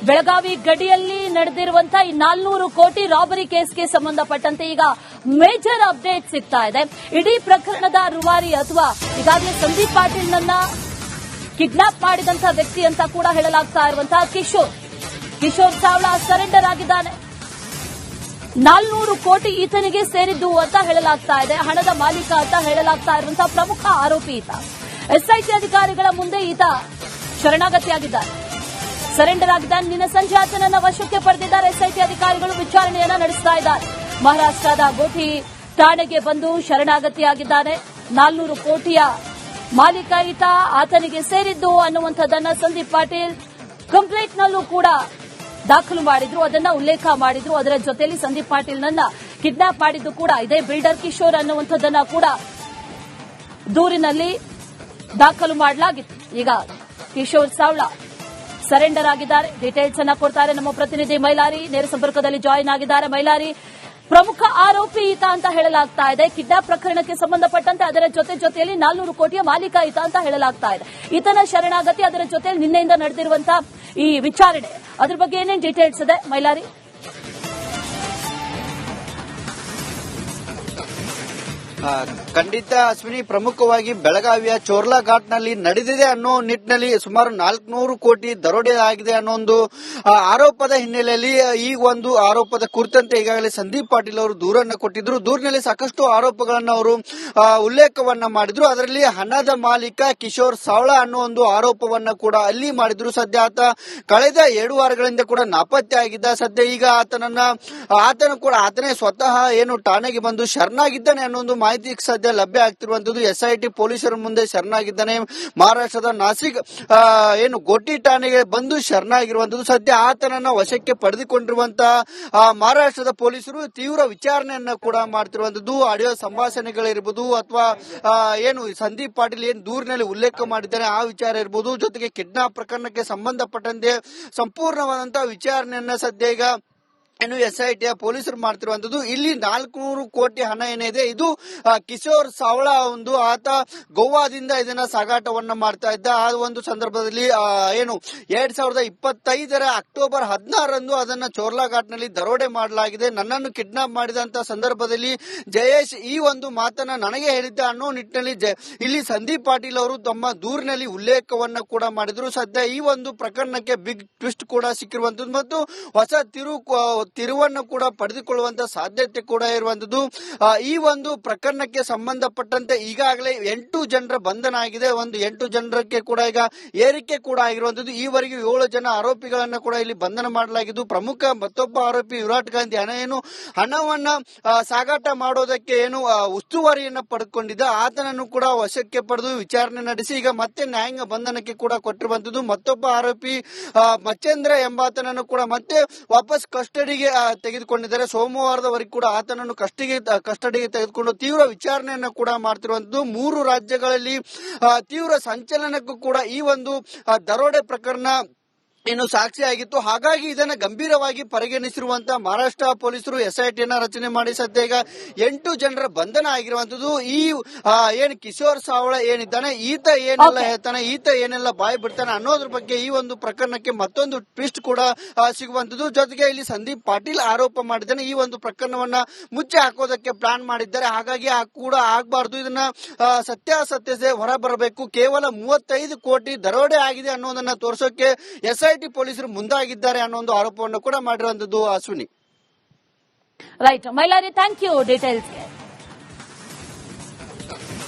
ಬೆಳಗಾವಿ ಗಡಿಯಲ್ಲಿ ನಡೆದಿರುವಂತಹ ಈ 400 ಕೋಟಿ ರಾಬರಿ ಕೇಸ್ಗೆ ಸಂಬಂಧಪಟ್ಟಂತೆ ಈಗ ಮೇಜರ್ ಅಪ್ಡೇಟ್ ಸಿಗ್ತಾ ಇದೆ. ಇಡೀ ಪ್ರಕರಣದ ರೂವಾರಿ ಅಥವಾ ಈಗಾಗಲೇ ಸಂದೀಪ್ ಪಾಟೀಲ್ನನ್ನ ಕಿಡ್ನಾಪ್ ಮಾಡಿದಂತಹ ವ್ಯಕ್ತಿ ಅಂತ ಕೂಡ ಹೇಳಲಾಗ್ತಾ ಇರುವಂತಹ ಕಿಶೋರ್ ಸಾವ್ಲಾ ಸರೆಂಡರ್ ಆಗಿದ್ದಾನೆ. 400 ಕೋಟಿ ಈತನಿಗೆ ಸೇರಿದ್ದು ಅಂತ ಹೇಳಲಾಗ್ತಾ ಇದೆ. ಹಣದ ಮಾಲೀಕ ಅಂತ ಹೇಳಲಾಗ್ತಾ ಇರುವಂತಹ ಪ್ರಮುಖ ಆರೋಪಿ ಈತ. ಎಸ್ಐಟಿ ಅಧಿಕಾರಿಗಳ ಮುಂದೆ ಈತ ಶರಣಾಗತಿಯಾಗಿದ್ದಾರೆ, ಸರೆಂಡರ್ ಆಗಿದ್ದಾನೆ. ನಿನ್ನೆ ಸಂಜೆ ಆತನನ್ನ ವಶಕ್ಕೆ ಪಡೆದಿದ್ದಾರೆ. ಎಸ್ಐಟಿ ಅಧಿಕಾರಿಗಳು ವಿಚಾರಣೆಯನ್ನ ನಡೆಸ್ತಾ ಇದ್ದಾರೆ. ಮಹಾರಾಷ್ಟ್ರದ ಗೋಠಿ ಠಾಣೆಗೆ ಬಂದು ಶರಣಾಗತಿಯಾಗಿದ್ದಾನೆ. 400 ಕೋಟಿಯ ಮಾಲೀಕ ಈತ, ಆತನಿಗೆ ಸೇರಿದ್ದು ಅನ್ನುವಂಥದ್ದನ್ನ ಸಂದೀಪ್ ಪಾಟೀಲ್ ಕಂಪ್ಲೇಂಟ್ನಲ್ಲೂ ಕೂಡ ದಾಖಲು ಮಾಡಿದ್ರು, ಅದನ್ನ ಉಲ್ಲೇಖ ಮಾಡಿದ್ರು. ಅದರ ಜೊತೆಯಲ್ಲಿ ಸಂದೀಪ್ ಪಾಟೀಲ್ನನ್ನ ಕಿಡ್ನಾಪ್ ಮಾಡಿದ್ದು ಕೂಡ ಇದೇ ಬಿಲ್ಡರ್ ಕಿಶೋರ್ ಅನ್ನುವಂಥದ್ದನ್ನ ಕೂಡ ದೂರಿನಲ್ಲಿ ದಾಖಲು ಮಾಡಲಾಗಿತ್ತು. ಈಗ ಕಿಶೋರ್ ಸಾವ್ಲಾ ಸರೆಂಡರ್ ಆಗಿದ್ದಾರೆ. ಡೀಟೇಲ್ಸ್ ಅನ್ನ ಕೊಡ್ತಾರೆ ನಮ್ಮ ಪ್ರತಿನಿಧಿ ಮೈಲಾರಿ, ನೇರ ಸಂಪರ್ಕದಲ್ಲಿ ಜಾಯಿನ್ ಆಗಿದ್ದಾರೆ. ಮೈಲಾರಿ, ಪ್ರಮುಖ ಆರೋಪಿ ಈತ ಅಂತ ಹೇಳಲಾಗ್ತಾ ಇದೆ. ಕಿಡ್ನಾಪ್ ಪ್ರಕರಣಕ್ಕೆ ಸಂಬಂಧಪಟ್ಟಂತೆ ಅದರ ಜೊತೆಯಲ್ಲಿ 400 ಕೋಟಿಯ ಮಾಲೀಕ ಈತ ಅಂತ ಹೇಳಲಾಗ್ತಾ ಇದೆ. ಈತನ ಶರಣಾಗತಿ, ಅದರ ಜೊತೆಯಲ್ಲಿ ನಿನ್ನೆಯಿಂದ ನಡೆದಿರುವಂತಹ ಈ ವಿಚಾರಣೆ, ಅದ್ರ ಬಗ್ಗೆ ಏನೇನು ಡೀಟೇಲ್ಸ್ ಇದೆ ಮೈಲಾರಿ? ಖಂಡಿತ ಅಶ್ವಿನಿ, ಪ್ರಮುಖವಾಗಿ ಬೆಳಗಾವಿಯ ಚೋರ್ಲಾ ಘಾಟ್ನಲ್ಲಿ ನಡೆದಿದೆ ಅನ್ನೋ ನಿಟ್ಟಿನಲ್ಲಿ ಸುಮಾರು 400 ಕೋಟಿ ದರೋಡೆ ಆಗಿದೆ ಅನ್ನೋ ಒಂದು ಆರೋಪದ ಹಿನ್ನೆಲೆಯಲ್ಲಿ ಈ ಒಂದು ಆರೋಪದ ಕುರಿತಂತೆ ಈಗಾಗಲೇ ಸಂದೀಪ್ ಪಾಟೀಲ್ ಅವರು ದೂರನ್ನು ಕೊಟ್ಟಿದ್ರು. ದೂರಿನಲ್ಲಿ ಸಾಕಷ್ಟು ಆರೋಪಗಳನ್ನು ಅವರು ಉಲ್ಲೇಖವನ್ನ ಮಾಡಿದ್ರು. ಅದರಲ್ಲಿ ಹಣದ ಮಾಲೀಕ ಕಿಶೋರ್ ಸಾವ್ಲಾ ಅನ್ನೋ ಒಂದು ಆರೋಪವನ್ನ ಕೂಡ ಅಲ್ಲಿ ಮಾಡಿದ್ರು. ಸದ್ಯ ಆತ ಕಳೆದ 2 ವಾರಗಳಿಂದ ಕೂಡ ನಾಪತ್ತೆ ಆಗಿದ್ದ. ಸದ್ಯ ಈಗ ಆತನೇ ಸ್ವತಃ ಏನು ಠಾಣೆಗೆ ಬಂದು ಶರಣಾಗಿದ್ದಾನೆ ಅನ್ನೋ ಒಂದು ಮಾಹಿತಿ ಸದ್ಯ ಲಭ್ಯ ಆಗ್ತಿರುವಂತದ್ದು. ಎಸ್ಐಟಿ ಪೊಲೀಸರ ಮುಂದೆ ಶರಣಾಗಿದ್ದಾನೆ. ಮಹಾರಾಷ್ಟ್ರದ ನಾಸಿಕ್ ಏನು ಗೋಟಿ ಠಾಣೆಗೆ ಬಂದು ಶರಣಾಗಿರುವಂತದ್ದು. ಸದ್ಯ ಆತನನ್ನ ವಶಕ್ಕೆ ಪಡೆದುಕೊಂಡಿರುವಂತಹ ಮಹಾರಾಷ್ಟ್ರದ ಪೊಲೀಸರು ತೀವ್ರ ವಿಚಾರಣೆಯನ್ನ ಕೂಡ ಮಾಡ್ತಿರುವಂತದ್ದು. ಆಡಿಯೋ ಸಂಭಾಷಣೆಗಳಿರ್ಬೋದು ಅಥವಾ ಏನು ಸಂದೀಪ್ ಪಾಟೀಲ್ ಏನು ದೂರಿನಲ್ಲಿ ಉಲ್ಲೇಖ ಮಾಡಿದ್ದಾನೆ ಆ ವಿಚಾರ ಇರ್ಬೋದು, ಜೊತೆಗೆ ಕಿಡ್ನಾಪ್ ಪ್ರಕರಣಕ್ಕೆ ಸಂಬಂಧಪಟ್ಟಂತೆ ಸಂಪೂರ್ಣವಾದಂತಹ ವಿಚಾರಣೆಯನ್ನ ಸದ್ಯ ಈಗ ಏನು ಎಸ್ಐಟಿಯ ಪೊಲೀಸರು ಮಾಡ್ತಿರುವಂತದ್ದು. ಇಲ್ಲಿ 400 ಕೋಟಿ ಹಣ ಏನಿದೆ ಇದು ಕಿಶೋರ್ ಸಾವ್ಲಾ ಆತ ಗೋವಾದಿಂದ ಇದನ್ನ ಸಾಗಾಟವನ್ನ ಮಾಡ್ತಾ ಇದ್ದ. ಆ ಒಂದು ಸಂದರ್ಭದಲ್ಲಿ ಏನು 2025 ಅಕ್ಟೋಬರ್ 16 ಅದನ್ನ ಚೋರ್ಲಾ ಘಾಟ್ನಲ್ಲಿ ದರೋಡೆ ಮಾಡಲಾಗಿದೆ. ನನ್ನನ್ನು ಕಿಡ್ನಾಪ್ ಮಾಡಿದಂತ ಸಂದರ್ಭದಲ್ಲಿ ಜಯೇಶ್ ಈ ಒಂದು ಮಾತನ್ನ ನನಗೆ ಹೇಳಿದ್ದ ಅನ್ನೋ ನಿಟ್ಟಿನಲ್ಲಿ ಇಲ್ಲಿ ಸಂದೀಪ್ ಪಾಟೀಲ್ ಅವರು ತಮ್ಮ ದೂರಿನಲ್ಲಿ ಉಲ್ಲೇಖವನ್ನ ಕೂಡ ಮಾಡಿದ್ರು. ಸದ್ಯ ಈ ಒಂದು ಪ್ರಕರಣಕ್ಕೆ ಬಿಗ್ ಟ್ವಿಸ್ಟ್ ಕೂಡ ಸಿಕ್ಕಿರುವಂತದ್ದು ಮತ್ತು ಹೊಸ ತಿರುವನ್ನು ಕೂಡ ಪಡೆದುಕೊಳ್ಳುವಂತ ಸಾಧ್ಯತೆ ಕೂಡ ಇರುವಂತದ್ದು. ಈ ಒಂದು ಪ್ರಕರಣಕ್ಕೆ ಸಂಬಂಧಪಟ್ಟಂತೆ ಈಗಾಗಲೇ 8 ಜನರ ಬಂಧನ ಆಗಿದೆ. 8 ಜನರಕ್ಕೆ ಕೂಡ ಈಗ ಏರಿಕೆ ಕೂಡ ಆಗಿರುವಂತದ್ದು. ಈವರೆಗೂ 7 ಜನ ಆರೋಪಿಗಳನ್ನ ಕೂಡ ಇಲ್ಲಿ ಬಂಧನ ಮಾಡಲಾಗಿದ್ದು. ಪ್ರಮುಖ ಮತ್ತೊಬ್ಬ ಆರೋಪಿ ವಿರಾಟ್ ಗಾಂಧಿ ಹಣವನ್ನ ಸಾಗಾಟ ಮಾಡೋದಕ್ಕೆ ಉಸ್ತುವಾರಿಯನ್ನ ಪಡೆದುಕೊಂಡಿದ್ದ ಆತನನ್ನು ಕೂಡ ವಶಕ್ಕೆ ಪಡೆದು ವಿಚಾರಣೆ ನಡೆಸಿ ಈಗ ಮತ್ತೆ ನ್ಯಾಯಾಂಗ ಬಂಧನಕ್ಕೆ ಕೂಡ ಕೊಟ್ಟಿರುವಂತದ್ದು. ಮತ್ತೊಬ್ಬ ಆರೋಪಿ ಮಚ್ಚೇಂದ್ರ ಎಂಬಾತನನ್ನು ಕೂಡ ಮತ್ತೆ ವಾಪಸ್ ಕಸ್ಟಡಿಗೆ ತೆಗೆದುಕೊಂಡಿದ್ದಾರೆ. ಸೋಮವಾರದವರೆಗೂ ಕೂಡ ಆತನನ್ನು ಕಸ್ಟಡಿಗೆ ತೆಗೆದುಕೊಂಡು ತೀವ್ರ ವಿಚಾರಣೆಯನ್ನು ಕೂಡ ಮಾಡ್ತಿರುವಂತದ್ದು. 3 ರಾಜ್ಯಗಳಲ್ಲಿ ತೀವ್ರ ಸಂಚಲನಕ್ಕೂ ಕೂಡ ಈ ಒಂದು ದರೋಡೆ ಪ್ರಕರಣ ಸಾಕ್ಷಿಯಾಗಿತ್ತು. ಹಾಗಾಗಿ ಇದನ್ನ ಗಂಭೀರವಾಗಿ ಪರಿಗಣಿಸಿರುವಂತಹ ಮಹಾರಾಷ್ಟ್ರ ಪೊಲೀಸರು ಎಸ್ಐಟಿಯನ್ನ ರಚನೆ ಮಾಡಿ ಸದ್ಯ ಈಗ 8 ಜನರ ಬಂಧನ ಆಗಿರುವಂತದ್ದು. ಈ ಏನ್ ಕಿಶೋರ್ ಸಾವ್ಲಾ ಏನಿದ್ದಾನೆ ಈತ ಏನೆಲ್ಲ ಹೇಳ್ತಾನೆ, ಈತ ಏನೆಲ್ಲ ಬಾಯಿ ಬಿಡ್ತಾನೆ ಅನ್ನೋದ್ರ ಬಗ್ಗೆ ಈ ಒಂದು ಪ್ರಕರಣಕ್ಕೆ ಮತ್ತೊಂದು ಟ್ವಿಸ್ಟ್ ಕೂಡ ಸಿಗುವಂತದ್ದು. ಜೊತೆಗೆ ಇಲ್ಲಿ ಸಂದೀಪ್ ಪಾಟೀಲ್ ಆರೋಪ ಮಾಡಿದ್ದಾನೆ ಈ ಒಂದು ಪ್ರಕರಣವನ್ನ ಮುಚ್ಚಿ ಹಾಕೋದಕ್ಕೆ ಪ್ಲಾನ್ ಮಾಡಿದ್ದಾರೆ. ಹಾಗಾಗಿ ಕೂಡ ಆಗಬಾರ್ದು, ಇದನ್ನ ಸತ್ಯಾಸತ್ಯತೆ ಹೊರಬರಬೇಕು. ಕೇವಲ 35 ಕೋಟಿ ದರೋಡೆ ಆಗಿದೆ ಅನ್ನೋದನ್ನ ತೋರಿಸೋಕೆ ಎಸ್ಐಟಿ ಪೊಲೀಸರು ಮುಂದಾಗಿದ್ದಾರೆ ಅನ್ನೋ ಒಂದು ಆರೋಪವನ್ನು ಕೂಡ ಮಾಡಿರುವಂತದ್ದು. Ashwini, right Mailari, thank you ಡೀಟೇಲ್ಸ್ಗೆ.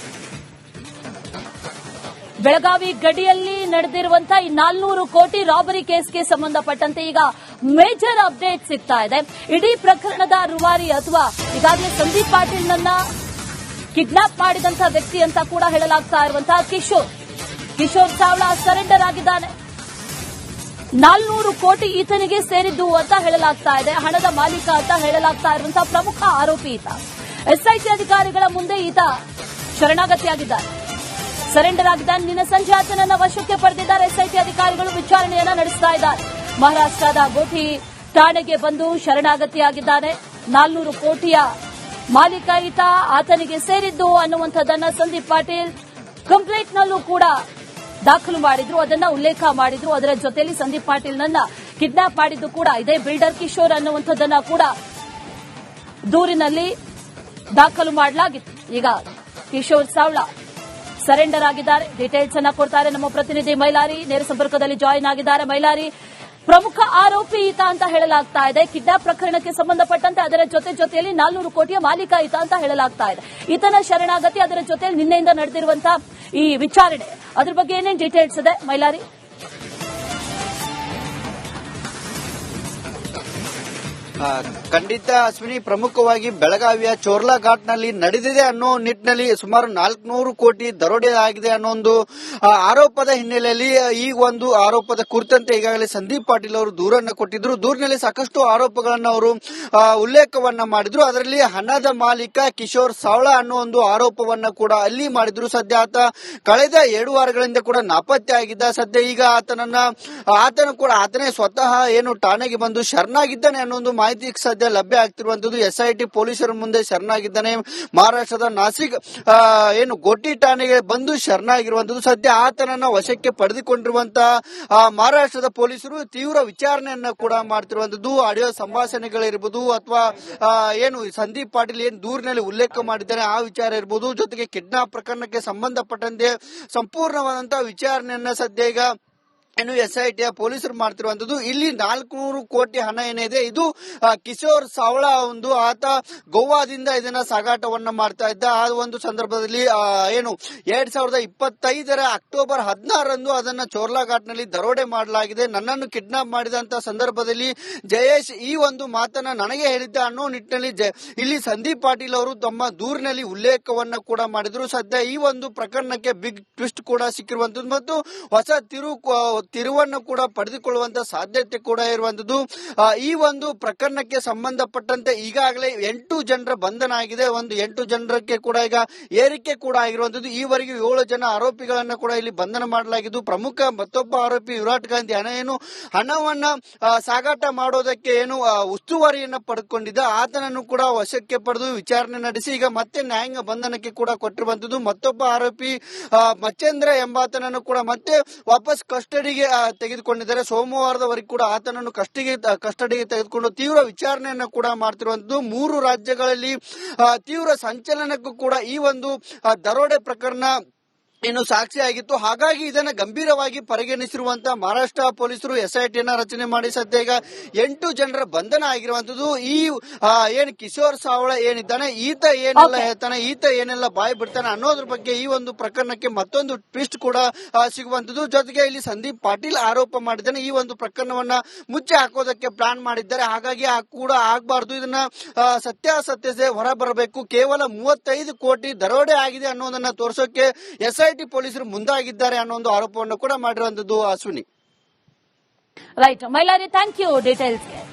ಬೆಳಗಾವಿ ಗಡಿಯಲ್ಲಿ ನಡೆದಿರುವಂತಹ ಈ 400 ಕೋಟಿ ರಾಬರಿ ಕೇಸ್ಗೆ ಸಂಬಂಧಪಟ್ಟಂತೆ ಈಗ ಮೇಜರ್ ಅಪ್ಡೇಟ್ ಸಿಗ್ತಾ ಇದೆ. ಇಡೀ ಪ್ರಕರಣದ ರೂವಾರಿ ಅಥವಾ ಈಗಾಗಲೇ ಸಂದೀಪ್ ಪಾಟೀಲ್ನನ್ನ ಕಿಡ್ನಾಪ್ ಮಾಡಿದಂತಹ ವ್ಯಕ್ತಿ ಅಂತ ಕೂಡ ಹೇಳಲಾಗ್ತಾ ಇರುವಂತಹ ಕಿಶೋರ್ ಸಾವ್ಲಾ ಸರೆಂಡರ್ ಆಗಿದ್ದಾನೆ. 400 ಕೋಟಿ ಈತನಿಗೆ ಸೇರಿದ್ದು ಅಂತ ಹೇಳಲಾಗ್ತಾ ಇದೆ. ಹಣದ ಮಾಲೀಕ ಅಂತ ಹೇಳಲಾಗ್ತಾ ಇರುವಂತಹ ಪ್ರಮುಖ ಆರೋಪಿ ಈತ. ಎಸ್ಐಟಿ ಅಧಿಕಾರಿಗಳ ಮುಂದೆ ಈತ ಶರಣಾಗತಿಯಾಗಿದ್ದಾರೆ, ಸರೆಂಡರ್ ಆಗಿದ್ದಾನೆ. ನಿನ್ನೆ ಸಂಜೆ ಆತನನ್ನ ವಶಕ್ಕೆ ಪಡೆದಿದ್ದಾರೆ. ಎಸ್ಐಟಿ ಅಧಿಕಾರಿಗಳು ವಿಚಾರಣೆಯನ್ನ ನಡೆಸ್ತಾ ಇದ್ದಾರೆ. ಮಹಾರಾಷ್ಟ್ರದ ಗೋಠಿ ಠಾಣೆಗೆ ಬಂದು ಶರಣಾಗತಿಯಾಗಿದ್ದಾನೆ. 400 ಕೋಟಿಯ ಮಾಲೀಕ ಈತ, ಆತನಿಗೆ ಸೇರಿದ್ದು ಅನ್ನುವಂಥದ್ದನ್ನ ಸಂದೀಪ್ ಪಾಟೀಲ್ ಕಂಪ್ಲೇಂಟ್ನಲ್ಲೂ ಕೂಡ ದಾಖಲು ಮಾಡಿದ್ರು, ಅದನ್ನ ಉಲ್ಲೇಖ ಮಾಡಿದ್ರು. ಅದರ ಜೊತೆಯಲ್ಲಿ ಸಂದೀಪ್ ಪಾಟೀಲ್ನನ್ನ ಕಿಡ್ನಾಪ್ ಮಾಡಿದ್ದು ಕೂಡ ಇದೇ ಬಿಲ್ಡರ್ ಕಿಶೋರ್ ಅನ್ನುವಂಥದ್ದನ್ನ ಕೂಡ ದೂರಿನಲ್ಲಿ ದಾಖಲು ಮಾಡಲಾಗಿತ್ತು. ಈಗ ಕಿಶೋರ್ ಸಾವ್ಲಾ ಸರೆಂಡರ್ ಆಗಿದ್ದಾರೆ. ಡೀಟೇಲ್ಸ್ ಅನ್ನ ಕೊಡ್ತಾರೆ ನಮ್ಮ ಪ್ರತಿನಿಧಿ ಮೈಲಾರಿ, ನೇರ ಸಂಪರ್ಕದಲ್ಲಿ ಜಾಯಿನ್ ಆಗಿದ್ದಾರೆ. ಮೈಲಾರಿ, ಪ್ರಮುಖ ಆರೋಪಿ ಈತ ಅಂತ ಹೇಳಲಾಗ್ತಾ ಇದೆ. ಕಿಡ್ನಾಪ್ ಪ್ರಕರಣಕ್ಕೆ ಸಂಬಂಧಪಟ್ಟಂತೆ ಅದರ ಜೊತೆಯಲ್ಲಿ 400 ಕೋಟಿಯ ಮಾಲೀಕ ಈತ ಅಂತ ಹೇಳಲಾಗ್ತಾ ಇದೆ. ಈತನ ಶರಣಾಗತಿ, ಅದರ ಜೊತೆಯಲ್ಲಿ ನಿನ್ನೆಯಿಂದ ನಡೆದಿರುವಂತಹ ಈ ವಿಚಾರಣೆ, ಅದ್ರ ಬಗ್ಗೆ ಏನೇನು ಡೀಟೇಲ್ಸ್ ಇದೆ ಮೈಲಾರಿ? ಖಂಡಿತ ಅಶ್ವಿನಿ, ಪ್ರಮುಖವಾಗಿ ಬೆಳಗಾವಿಯ ಚೋರ್ಲಾ ಘಾಟ್ನಲ್ಲಿ ನಡೆದಿದೆ ಅನ್ನೋ ನಿಟ್ಟಿನಲ್ಲಿ ಸುಮಾರು 400 ಕೋಟಿ ದರೋಡೆ ಆಗಿದೆ ಅನ್ನೋ ಒಂದು ಆರೋಪದ ಹಿನ್ನೆಲೆಯಲ್ಲಿ ಈ ಒಂದು ಆರೋಪದ ಕುರಿತಂತೆ ಈಗಾಗಲೇ ಸಂದೀಪ್ ಪಾಟೀಲ್ ಅವರು ದೂರನ್ನು ಕೊಟ್ಟಿದ್ರು. ದೂರಿನಲ್ಲಿ ಸಾಕಷ್ಟು ಆರೋಪಗಳನ್ನು ಅವರು ಉಲ್ಲೇಖವನ್ನ ಮಾಡಿದ್ರು. ಅದರಲ್ಲಿ ಹಣದ ಮಾಲೀಕ ಕಿಶೋರ್ ಸಾವ್ಲಾ ಅನ್ನೋ ಒಂದು ಆರೋಪವನ್ನ ಕೂಡ ಅಲ್ಲಿ ಮಾಡಿದ್ರು. ಸದ್ಯ ಆತ ಕಳೆದ 2 ವಾರಗಳಿಂದ ಕೂಡ ನಾಪತ್ತೆ ಆಗಿದ್ದ. ಸದ್ಯ ಈಗ ಆತನೇ ಸ್ವತಃ ಏನು ಠಾಣೆಗೆ ಬಂದು ಶರಣಾಗಿದ್ದಾನೆ ಅನ್ನೋ ಒಂದು ಮಾಹಿತಿ ಸದ್ಯ ಲಭ್ಯ ಆಗ್ತಿರುವಂತದ್ದು. ಎಸ್ಐಟಿ ಪೊಲೀಸರ ಮುಂದೆ ಶರಣಾಗಿದ್ದಾನೆ. ಮಹಾರಾಷ್ಟ್ರದ ನಾಸಿಕ್ ಏನು ಗೋಟಿ ಠಾಣೆಗೆ ಬಂದು ಶರಣಾಗಿರುವಂತದ್ದು. ಸದ್ಯ ಆತನನ್ನ ವಶಕ್ಕೆ ಪಡೆದುಕೊಂಡಿರುವಂತಹ ಮಹಾರಾಷ್ಟ್ರದ ಪೊಲೀಸರು ತೀವ್ರ ವಿಚಾರಣೆಯನ್ನ ಕೂಡ ಮಾಡ್ತಿರುವಂತದ್ದು. ಆಡಿಯೋ ಸಂಭಾಷಣೆಗಳಿರ್ಬೋದು ಅಥವಾ ಏನು ಸಂದೀಪ್ ಪಾಟೀಲ್ ಏನು ದೂರಿನಲ್ಲಿ ಉಲ್ಲೇಖ ಮಾಡಿದ್ದಾರೆ ಆ ವಿಚಾರ ಇರ್ಬೋದು, ಜೊತೆಗೆ ಕಿಡ್ನಾಪ್ ಪ್ರಕರಣಕ್ಕೆ ಸಂಬಂಧಪಟ್ಟಂತೆ ಸಂಪೂರ್ಣವಾದಂತಹ ವಿಚಾರಣೆಯನ್ನ ಸದ್ಯ ಈಗ ಏನು ಎಸ್ಐಟಿಯ ಪೊಲೀಸರು ಮಾಡ್ತಿರುವಂತದ್ದು. ಇಲ್ಲಿ 400 ಕೋಟಿ ಹಣ ಏನಿದೆ ಇದು ಕಿಶೋರ್ ಸಾವ್ಲಾ ಆತ ಗೋವಾದಿಂದ ಇದನ್ನ ಸಾಗಾಟವನ್ನ ಮಾಡ್ತಾ ಇದ್ದ. ಆ ಒಂದು ಸಂದರ್ಭದಲ್ಲಿ ಏನು 2025 ಅಕ್ಟೋಬರ್ 16 ಅದನ್ನ ಚೋರ್ಲಾ ಘಾಟ್ನಲ್ಲಿ ದರೋಡೆ ಮಾಡಲಾಗಿದೆ. ನನ್ನನ್ನು ಕಿಡ್ನಾಪ್ ಮಾಡಿದಂತ ಸಂದರ್ಭದಲ್ಲಿ ಜಯೇಶ್ ಈ ಒಂದು ಮಾತನ್ನ ನನಗೆ ಹೇಳಿದ್ದ ಅನ್ನೋ ನಿಟ್ಟಿನಲ್ಲಿ ಇಲ್ಲಿ ಸಂದೀಪ್ ಪಾಟೀಲ್ ಅವರು ತಮ್ಮ ದೂರಿನಲ್ಲಿ ಉಲ್ಲೇಖವನ್ನ ಕೂಡ ಮಾಡಿದ್ರು. ಸದ್ಯ ಈ ಒಂದು ಪ್ರಕರಣಕ್ಕೆ ಬಿಗ್ ಟ್ವಿಸ್ಟ್ ಕೂಡ ಸಿಕ್ಕಿರುವಂತದ್ದು ಮತ್ತು ಹೊಸ ತಿರುವನ್ನು ಕೂಡ ಪಡೆದುಕೊಳ್ಳುವಂತ ಸಾಧ್ಯತೆ ಕೂಡ ಇರುವಂತದ್ದು. ಈ ಒಂದು ಪ್ರಕರಣಕ್ಕೆ ಸಂಬಂಧಪಟ್ಟಂತೆ ಈಗಾಗಲೇ 8 ಜನರ ಬಂಧನ ಆಗಿದೆ. 8 ಜನರಕ್ಕೆ ಕೂಡ ಈಗ ಏರಿಕೆ ಕೂಡ ಆಗಿರುವಂತದ್ದು. ಈವರೆಗೂ 7 ಜನ ಆರೋಪಿಗಳನ್ನ ಕೂಡ ಇಲ್ಲಿ ಬಂಧನ ಮಾಡಲಾಗಿದ್ದು. ಪ್ರಮುಖ ಮತ್ತೊಬ್ಬ ಆರೋಪಿ ವಿರಾಟ್ ಗಾಂಧಿ ಹಣವನ್ನ ಸಾಗಾಟ ಮಾಡೋದಕ್ಕೆ ಏನು ಉಸ್ತುವಾರಿಯನ್ನ ಪಡೆದುಕೊಂಡಿದ್ದ ಆತನನ್ನು ಕೂಡ ವಶಕ್ಕೆ ಪಡೆದು ವಿಚಾರಣೆ ನಡೆಸಿ ಈಗ ಮತ್ತೆ ನ್ಯಾಯಾಂಗ ಬಂಧನಕ್ಕೆ ಕೂಡ ಕೊಟ್ಟಿರುವಂತದ್ದು. ಮತ್ತೊಬ್ಬ ಆರೋಪಿ ಮಚ್ಚೇಂದ್ರ ಎಂಬಾತನನ್ನು ಕೂಡ ಮತ್ತೆ ವಾಪಸ್ ಕಸ್ಟಡಿಗೆ ತೆಗೆದುಕೊಂಡಿದ್ದಾರೆ. ಸೋಮವಾರದವರೆಗೂ ಕೂಡ ಆತನನ್ನು ಕಸ್ಟಡಿಗೆ ತೆಗೆದುಕೊಂಡು ತೀವ್ರ ವಿಚಾರಣೆಯನ್ನು ಕೂಡ ಮಾಡ್ತಿರುವಂತದ್ದು. 3 ರಾಜ್ಯಗಳಲ್ಲಿ ತೀವ್ರ ಸಂಚಲನಕ್ಕೂ ಕೂಡ ಈ ಒಂದು ದರೋಡೆ ಪ್ರಕರಣ ಏನು ಸಾಕ್ಷಿಯಾಗಿತ್ತು. ಹಾಗಾಗಿ ಇದನ್ನ ಗಂಭೀರವಾಗಿ ಪರಿಗಣಿಸಿರುವಂತಹ ಮಹಾರಾಷ್ಟ್ರ ಪೊಲೀಸರು ಎಸ್ಐಟಿಯನ್ನ ರಚನೆ ಮಾಡಿ ಸದ್ಯ ಈಗ 8 ಜನರ ಬಂಧನ ಆಗಿರುವಂತದ್ದು. ಈ ಏನು ಕಿಶೋರ್ ಸಾವ್ಲಾ ಏನಿದ್ದಾನೆ ಈತ ಏನೆಲ್ಲ ಹೇಳ್ತಾನೆ, ಈತ ಏನೆಲ್ಲ ಬಾಯಿ ಬಿಡ್ತಾನೆ ಅನ್ನೋದ್ರ ಬಗ್ಗೆ ಈ ಒಂದು ಪ್ರಕರಣಕ್ಕೆ ಮತ್ತೊಂದು ಟ್ವಿಸ್ಟ್ ಕೂಡ ಸಿಗುವಂತದ್ದು. ಜೊತೆಗೆ ಇಲ್ಲಿ ಸಂದೀಪ್ ಪಾಟೀಲ್ ಆರೋಪ ಮಾಡಿದ್ದಾನೆ ಈ ಒಂದು ಪ್ರಕರಣವನ್ನ ಮುಚ್ಚಿ ಹಾಕೋದಕ್ಕೆ ಪ್ಲಾನ್ ಮಾಡಿದ್ದಾರೆ. ಹಾಗಾಗಿ ಕೂಡ ಆಗಬಾರ್ದು, ಇದನ್ನ ಸತ್ಯಾಸತ್ಯತೆ ಹೊರ ಬರಬೇಕು. ಕೇವಲ 35 ಕೋಟಿ ದರೋಡೆ ಆಗಿದೆ ಅನ್ನೋದನ್ನ ತೋರಿಸೋಕೆ ಎಸ್ಐಟಿ ಪೊಲೀಸರು ಮುಂದಾಗಿದ್ದಾರೆ ಅನ್ನೋ ಒಂದು ಆರೋಪವನ್ನು ಕೂಡ ಮಾಡಿರುವಂತದ್ದು. Ashwini, right Mailari, thank you ಡೀಟೇಲ್ಸ್ಗೆ.